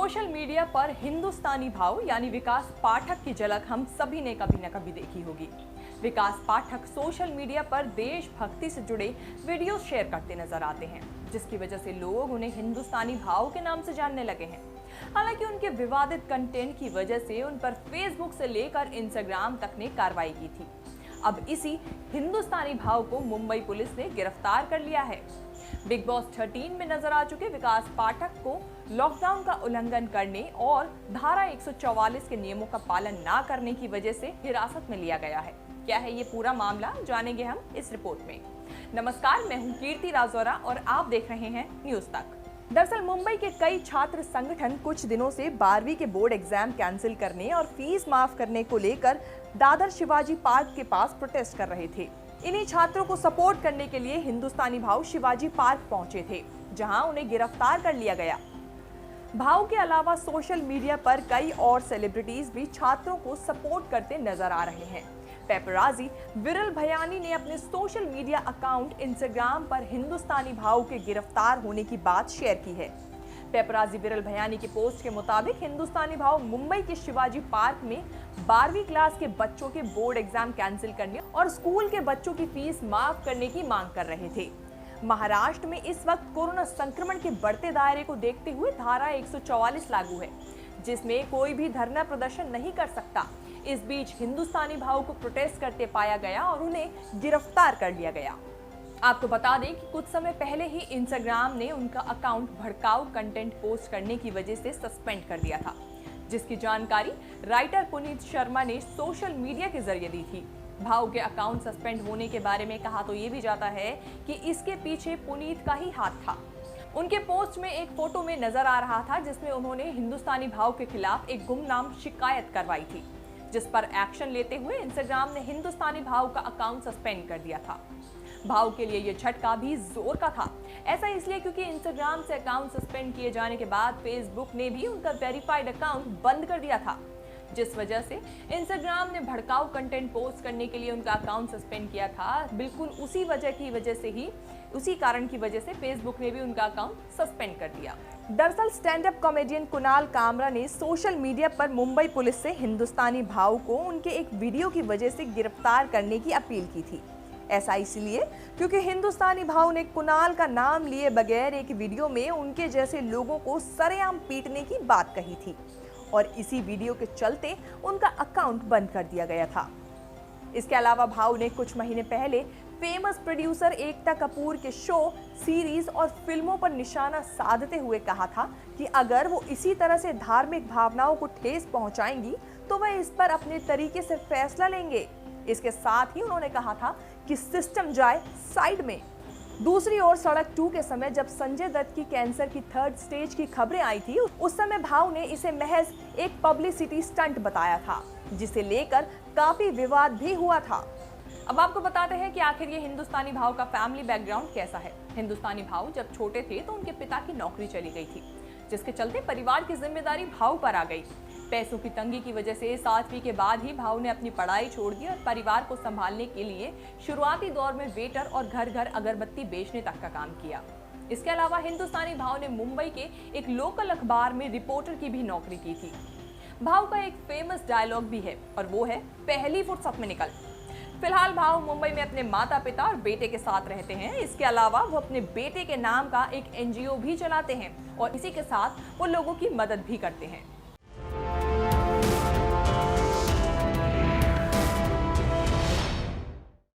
Social media पर हिंदुस्तानी भाव यानी विकास पाठक की झलक हम सभी ने कभी न कभी देखी होगी। विकास पाठक सोशल मीडिया पर देशभक्ति से जुड़े वीडियो शेयर करते नजर आते हैं, जिसकी वजह से लोग उन्हें हिंदुस्तानी भाव के नाम से जानने लगे हैं। हालांकि उनके विवादित कंटेंट की वजह से उन पर फेसबुक से लेकर इंस्टाग्राम तक ने कार्रवाई की थी। अब इसी हिंदुस्तानी भाव को मुंबई पुलिस ने गिरफ्तार कर लिया है। बिग बॉस 13 में नजर आ चुके विकास पाठक को लॉकडाउन का उल्लंघन करने और धारा 144 के नियमों का पालन न करने की वजह से हिरासत में लिया गया है। क्या है ये पूरा मामला, जानेंगे हम इस रिपोर्ट में। नमस्कार, मैं हूं कीर्ति राजौरा और आप देख रहे हैं न्यूज तक। दरअसल मुंबई के कई छात्र संगठन कुछ दिनों से 12वीं के बोर्ड एग्जाम कैंसिल करने और फीस माफ करने को लेकर दादर शिवाजी पार्क के पास प्रोटेस्ट कर रहे थे। इन्हीं छात्रों को सपोर्ट करने के लिए हिंदुस्तानी भाव शिवाजी पार्क पहुंचे थे, जहां उन्हें गिरफ्तार कर लिया गया। भाव के अलावा सोशल मीडिया पर कई और सेलिब्रिटीज भी छात्रों को सपोर्ट करते नजर आ रहे हैं। पेपराजी विरल भयानी ने अपने सोशल मीडिया अकाउंट इंस्टाग्राम पर हिंदुस्तानी भाव के गिरफ्तार होने की बात शेयर की है। पेपराजी विरल भयानी की पोस्ट के मुताबिक हिंदुस्तानी भाव मुंबई के शिवाजी पार्क में 12वीं क्लास के बच्चों के बोर्ड एग्जाम कैंसिल करने और स्कूल के बच्चों की फीस माफ करने की मांग कर रहे थे। महाराष्ट्र में इस वक्त कोरोना संक्रमण के बढ़ते दायरे को देखते हुए धारा 144 लागू है, जिसमें कोई भी धरना प्रदर्शन नहीं कर सकता। इस बीच हिंदुस्तानी भाव को प्रोटेस्ट करते पाया गया और उन्हें गिरफ्तार कर लिया गया। आपको बता दें कि कुछ समय पहले ही इंस्टाग्राम ने उनका अकाउंट भड़काऊ कंटेंट पोस्ट करने की वजह से सस्पेंड कर दिया था, जिसकी जानकारी राइटर पुनीत शर्मा ने सोशल मीडिया के जरिए दी थी। भाव के अकाउंट सस्पेंड होने के बारे में कहा तो ये भी जाता है कि इसके पीछे पुनीत का ही हाथ था। उनके पोस्ट में एक फोटो में नजर आ रहा था जिसमें उन्होंने हिंदुस्तानी भाव के खिलाफ एक गुमनाम शिकायत करवाई थी, जिस पर एक्शन लेते हुए इंस्टाग्राम ने हिंदुस्तानी भाव का अकाउंट सस्पेंड कर दिया था। भाव के लिए ये झटका भी जोर का था। ऐसा इसलिए क्योंकि इंस्टाग्राम से अकाउंट सस्पेंड किए जाने के बाद फेसबुक ने भी उनका वेरीफाइड अकाउंट बंद कर दिया था, जिस वजह से इंस्टाग्राम ने भड़काऊ कंटेंट पोस्ट करने के लिए उनका अकाउंट सस्पेंड किया था। बिल्कुल उसी कारण की वजह से फेसबुक ने भी उनका अकाउंट सस्पेंड कर दिया। दरअसल stand up comedian Kunal Kamra ने सोशल मीडिया पर मुंबई पुलिस से हिंदुस्तानी भाव को उनके एक वीडियो की वजह से गिरफ्तार करने की अपील की थी। ऐसा इसलिए क्योंकि हिंदुस्तानी भाव ने कुणाल का नाम लिए बगैर एक वीडियो में उनके जैसे लोगों को सरेआम पीटने की बात कही थी और इसी वीडियो के चलते उनका अकाउंट बंद कर दिया गया था। इसके अलावा भाव ने कुछ महीने पहले फेमस प्रोड्यूसर एकता कपूर के शो, सीरीज और फिल्मों पर निशाना साधते हुए कहा था कि अगर वो इसी तरह से धार्मिक भावनाओं को ठेस पहुंचाएंगी तो वह इस पर अपने तरीके से फैसला लेंगे। इसके साथ ही उन्होंने कहा था कि सिस्टम जाए साइड में। दूसरी ओर सड़क 2 के समय जब संजय दत्त की कैंसर की 3rd स्टेज की खबरें आई थी, उस समय भाव ने इसे महज एक पब्लिसिटी स्टंट बताया था, जिसे लेकर काफी विवाद भी हुआ था। अब आपको बताते हैं कि आखिर ये हिंदुस्तानी भाव का फैमिली बैकग्राउंड कैसा है। हिंदुस्तानी भाव जब छोटे थे तो उनके पिता की नौकरी चली गई थी, जिसके चलते परिवार की जिम्मेदारी भाव पर आ गई। पैसों की तंगी की वजह से 7वीं के बाद ही भाव ने अपनी पढ़ाई छोड़ दी और परिवार को संभालने के लिए शुरुआती दौर में वेटर और घर घर अगरबत्ती बेचने तक का काम किया। इसके अलावा हिंदुस्तानी भाव ने मुंबई के एक लोकल अखबार में रिपोर्टर की भी नौकरी की थी। भाव का एक फेमस डायलॉग भी है और वो है, पहली फुर्सत में निकल। फिलहाल भाव मुंबई में अपने माता पिता और बेटे के साथ रहते हैं। इसके अलावा वो अपने बेटे के नाम का एक NGO भी चलाते हैं और इसी के साथ वो लोगों की मदद भी करते हैं।